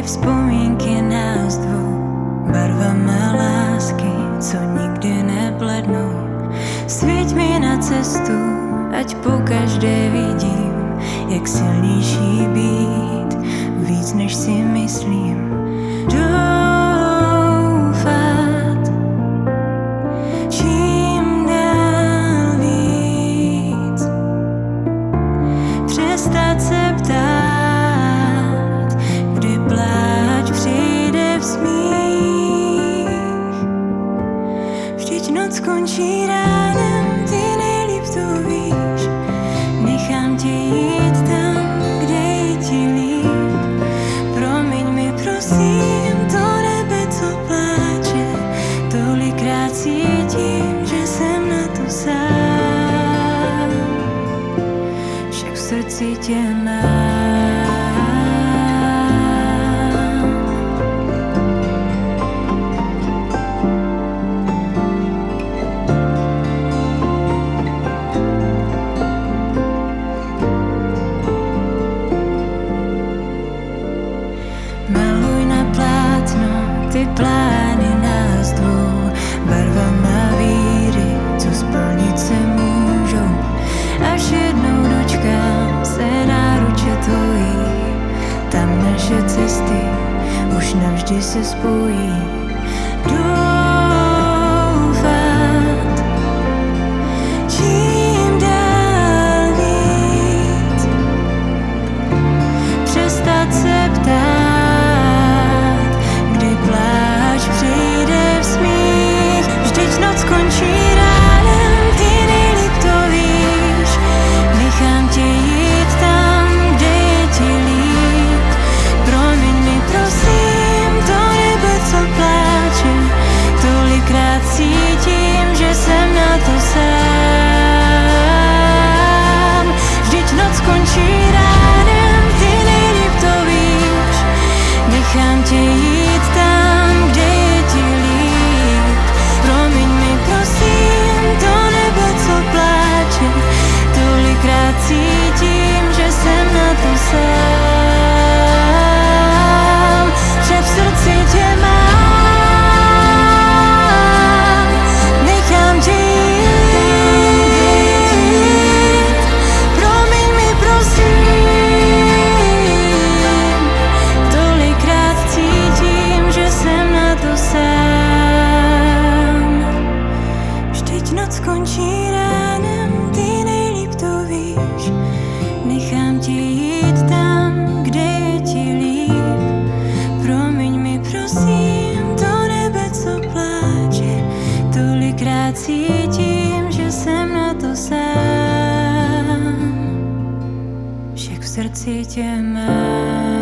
vzpomínky nás dvou, barvama lásky, co nikdy neblednou. Svíť mi na cestu, ať pokaždé vidím, jak silnější být, víc než si myslím. Doufat, čím dál víc, přestat se ptát, kdy pláč přijde v smích. Vždyť noc končí ránem, ty nejlíp to víš. Nechám tě jít tam, kde je ti líp. Promiň mi prosím to nebe, co pláče. Tolikrát cítím, že jsem na to sám, však v srdci tě mám. Maluj na plátno ty plány nás dvou, barvama víry, co splnit se můžou. Až jednou dočkám se náruče tvojí, tam naše cesty už navždy se spojí. Doufat, čím dál víc, přestat se ptát, kdy pláč přijde v smích. Vždyť noc končí ránem, ty nejlíp to víš. Nechám tě jít tam, kde je ti líp. Promiň mi prosím to nebe, co pláče. Tolikrát cítím, že jsem na to sám. Vždyť noc končí ránem, ty nejlíp to víš. Nechám tě jít tam, kde je ti líp. Promiň mi prosím to nebe, co pláče. Tolikrát cítím, že jsem na to sám, že v srdci tě mám. Nechám tě jít. Promiň mi prosím. Tolikrát cítím, že jsem na to sám. Vždyť noc končí ránem, ty nejlíp to víš. Nechám tě jít tam, kde je ti líp. Promiň mi prosím to nebe, co pláče. Tolikrát cítím, že jsem na to sám, však v srdci tě mám.